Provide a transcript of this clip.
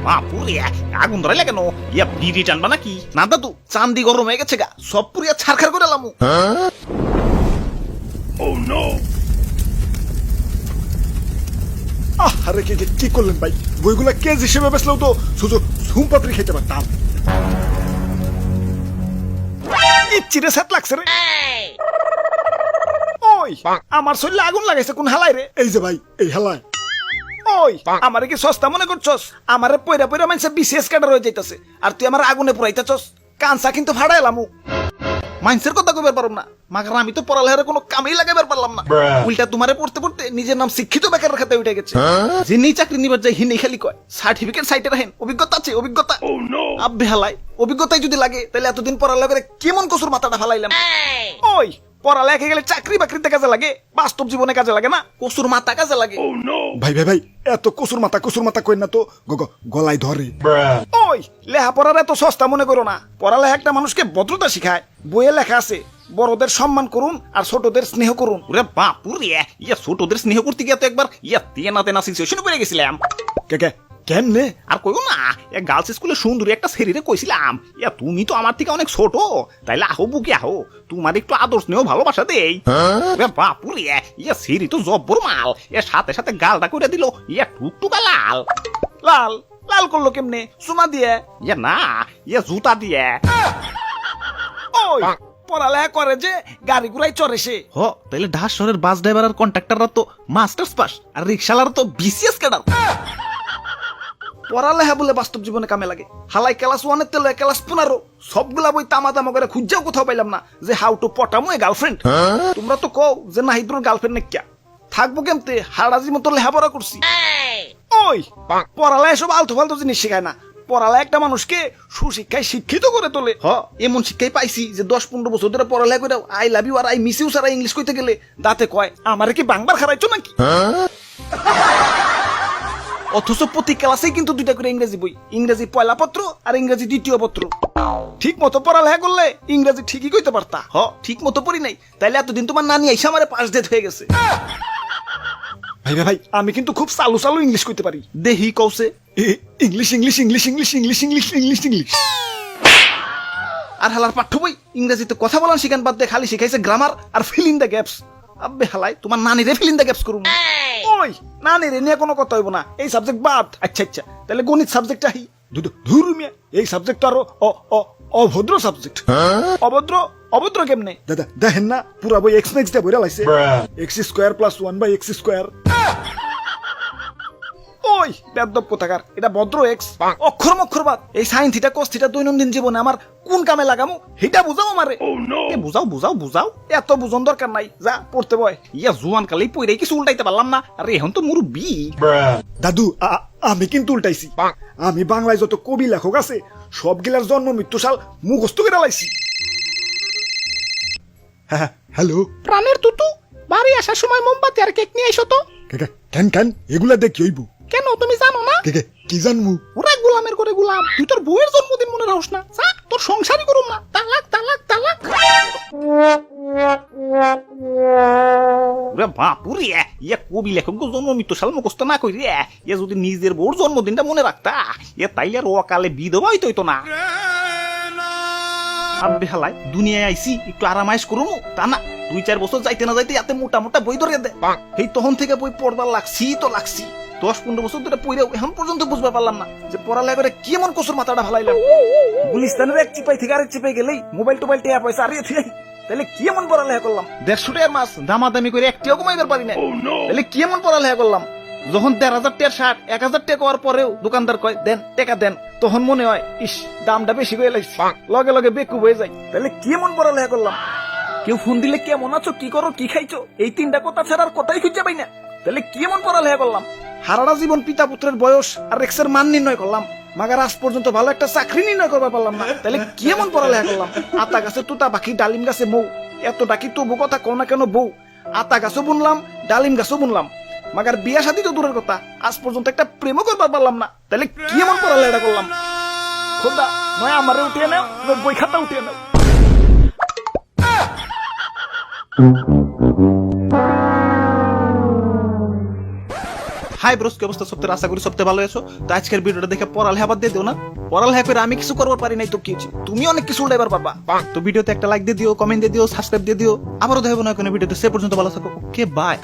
বাপুরে আগুন ধরাইলে কেন? ইয়া বিড়ি টানবা নাকি? না দাদু, চান্দি গরম হয়ে গেছে গা, সব পুরিয়া ছারখার করে এলাম। আরে কি করলেন ভাই? বইগুলা কেজ হিসেবে বেচলেও তো শুধু ঝুম পাপড়ি খেতে পারতাম। চিরে সাত লাগছে রে। ওই আমার শরীরে আগুন লাগাইছে কোন হালাই রে? এই যে ভাই, এই হালাই। ওই আমারে কি সস্তা মনে করছস? আমারে পয়রা পয়রা মানুষে বিসিএস কাটার হয়ে যাইতাছে, আর তুই আমার আগুনে পুরাইতেছস। কাঁচা কিন্তু ফাড়া এলামু। মাইন্সের কথা কইবার পারলাম না, মাগার আমি তো পড়ালেখার কোনো কামেই লাগাইবার পারলাম না। উল্টা তোমারে পড়তে পড়তে নিজের নাম শিক্ষিত বেকারের খাতে উঠে গেছে। যিনি চাকরি নিবার যাই হিনি খালি কয় সার্টিফিকেট সাইটে রাখেন, অভিজ্ঞতা আছে অভিজ্ঞতা। আব্বে হালাই, অভিজ্ঞতাই যদি লাগে তাহলে এতদিন পড়ালেখা করে কেমন কসুর মাথাটা ফালাইলাম। ওই পড়ালেখা গেলে চাকরি বাকরিতে কাজে লাগে, বাস্তব জীবনে কাজে লাগে না, কসুর মাথা কাজে লাগে। ভাই ভাই ভাই, এত কসুর মাথা কই না তো, গলায় ধরে। ওই লেখাপড়ার এত সস্তা মনে করো না। পড়ালেখা একটা মানুষকে ভদ্রতা শিখায়। বইয়ে লেখা আছে বড়দের সম্মান করুন আর ছোটদের স্নেহ করুন। ওরে বাপুরে, ইয়া ছোটদের স্নেহ করতে গিয়ে তো একবার ইয়া তেনা তেনা সিচুয়েশনে পড়ে গেছিলাম। কে কেমনে? আর কইও না, গার্লস স্কুলে সুন্দরী একটা শরীরে কইছিলাম, ইয়া তুমি তো আমার থেকে অনেক ছোট, তাইলে আহো বুকে আহো, তোমার একটু আদর স্নেহ ভালোবাসা দেই। বাপুরে, ইয়া সেরি তো জব্বর মাল। এর সাথে সাথে গালটা করে দিল ইয়া টুকটুকা লাল। লাল লাল করলো কেমনে? চুমা দিয়ে? ইয়া না, ইয়া জুতা দিয়ে। ওই পড়ালেখা করে যে গাড়ি ঘুরাই চড়ে সে। হ, তাইলে ঢাস শহরের বাস ড্রাইভার আর কন্ট্রাক্টররা তো মাস্টার্স পাস, আর রিকশালার তো বিসিএস ক্যাডার। পড়ালেখা বলে বাস্তব জীবনে কামে লাগে। হালাই ক্লাস 1 তেল ক্লাস 15 সবগুলা বই তামা করে খুঁজাও কোথাও পাইলাম না যে হাউ টু পটামো এ গার্লফ্রেন্ড। তোমরা তো কও যে নাহিদুর গার্লফ্রেন্ড নাকি থাকবো কেমতে? হারাজি মতো লেখাপড়া করছি। ওই পড়ালেখা সব আলতু ফালতু জিনিস শেখায় না। পড়ালেখা একটা মানুষকে সুশিক্ষায় শিক্ষিত করে তোলে। হ, এমন শিক্ষাই পাইছি যে 10-15 বছর ধরে পড়ালেখা করে আই লাভ ইউ আর আই মিস ইউ সারা ইংলিশ কইতে গেলে দাঁতে কয় আমারে কি বাংবার খারাইছো নাকি? অথচ প্রতি ক্লাসেই কিন্তু 2টা করে ইংরেজি বই, ইংরেজি পয়লা পত্র আর ইংরেজি দ্বিতীয় পত্র। ঠিক মতো পড়ালেখা করলে ইংরেজি ঠিকই কইতে পারতা। হ, ঠিক মতো পড়ি নাই, তাইলে এতদিন তোমার নানি আইসা আমারে পাস ডেট হয়ে গেছে। ভাই ভাই, আমি কিন্তু খুব চালু চালু ইংলিশ কইতে পারি। দেহি কৌছে English English English English English English English English. আর হালার পাঠ্য বই ইংরেজিতে কথা বলান শিখান বাদ দিয়ে খালি শিখাইছে গ্রামার আর ফিল ইন দ্য গ্যাপস। আব্বে হালাই, তোমার নানিরে ফিল ইন দ্য গ্যাপস করুম। ওই নানিরে নিয়ে কোনো কথা হইব না, এই সাবজেক্ট বাদ। আচ্ছা আচ্ছা, তাহলে গণিত সাবজেক্টটা হি ধুর মিয়া, এই সাবজেক্ট আরো অভদ্র সাবজেক্ট। অভদ্র অভদ্র কেমনে? দাদা দেখেন না, পুরা বই এক্স নেক্স দিয়ে বইরা লাইছে। X square plus 1/x square. ওই বেদ্যপ কোথাকার, এটা ভদ্র এক্স, অক্ষর মক্ষর বাদ। এই সাইন থিটা কস থিটা দৈনন্দিন জীবনে আমার কোন কামে লাগামু সেটা বুঝাও আমারে। বুঝাও বুঝাও বুঝাও, এত বুঝন দরকার নাই, যা পড়তে বয়। ইয়া জুয়ান কালেই পইরে কিছু উল্টাইতে পারলাম না, আর এখন তো মুরব্বি। দাদু আমি কিন্তু উল্টাইছি। আমি বাংলায় যত কবি লেখক আছে সবগুলার জন্ম মৃত্যু সাল মুখস্থ করে লাইছি। হ্যাঁ হ্যালো প্রাণের তুতু, বাড়ি আসার সময় মোমবাতি আর কেক নিয়ে এসো তো। কেন এগুলা দেখি হইব কেন তুমি জানো না? কি জানমু? ওরা গোলামের করে গোলাম, তুই তোর বউয়ের জন্মদিন মনে রাখস না? যা, তোর সংসারই করুম না। তালাক তালাক তালাক। ওরে বাপুরে, ইয়া কবি লেখক জন্ম মৃত্যু সাল মুখস্থ না কইরে ইয়া যদি নিজের বউর জন্মদিনটা মনে রাখতা, ইয়া তাইলে আর অকালে বিধবা হইতো না। আব্বে হালাই, দুনিয়ায় আইসি একটু আরামাইশ করুম, তা না 2-4 বছর যাইতে না যাইতে এতে মোটা মোটা বই ধরে দে। এই তখন থেকে বই পড়বার লাগছি তো লাগছি। 10-15 বছর ধরে পড়েও এখন পর্যন্ত বুঝতে পারলাম না যে পড়ালেখা করে কেমন কসুর মাথাটা ফালাইলাম। গুলিস্তানের এক চিপাই থেকে আরেক চিপাই গেলেই মোবাইল টোবাইল টেয়া পয়সা আরিয়ে থিয়ে, তাহলে কেমন পড়ালেখা করলাম? 150 টাকার মাছ দামাদামি করে একটিও কমাইবার পারি না, তাহলে কেমন পড়ালেখা করলাম? যখন 1,500 টাকার শার্ট 1,000 টাকা হওয়ার পরেও দোকানদার কয় দেন টাকা দেন, তখন মনে হয় ইস দামটা বেশি হয়ে লাগছে, লগে লগে বেকুব হয়ে যায়। তাহলে কেমন পড়ালেখা করলাম? কেউ ফোন দিলে কেমন আছো, কি করো, কি খাইছো, এই 3টা কথা ছাড়া আর কথাই খুঁজে পাই না। তাহলে কেমন পড়ালেখা করলাম? হারাটা জীবন পিতা পুত্রের বয়স আর রেক্সের মান নির্ণয় করলাম, মাগার আজ পর্যন্ত ভালো একটা চাকরি নির্ণয় করতে পারলাম না। তাহলে কেমন পড়ালেখা করলাম? আতা গাছে তুতা পাখি, ডালিম গাছে মৌ, এত ডাকি তবু কথা কও না কেন বউ? আতা গাছও বুনলাম, ডালিম গাছও বুনলাম, মাগার বিয়া শাদী তো দূরের কথা, আজ পর্যন্ত একটা প্রেমও করতে পারলাম না। তাহলে কেমন পড়ালেখা করলাম? খোদা, নয় আমারে উঠিয়ে নাও, বই খাতা উঠিয়ে নাও। হাই ব্রোস, কি অবস্থা সপ্তাহে? আশা করি সপ্তাহে ভালো আছো। তো আজকের ভিডিওটা দেখে পড়ালেখা বাদ দিয়ে দিও না। পড়ালেখা করে আমি কিছু করবার পারি নাই তো কি হয়েছে? তুমি অনেক কিছু উল্টাইবার পারবা। তো ভিডিওতে একটা লাইক দিয়ে দিও, কমেন্ট দিয়ে দিও, সাবস্ক্রাইব দিয়ে দিও। আবারও দেখাবো না কোনো ভিডিওতে। সে পর্যন্ত ভালো থাকো। Okay bye.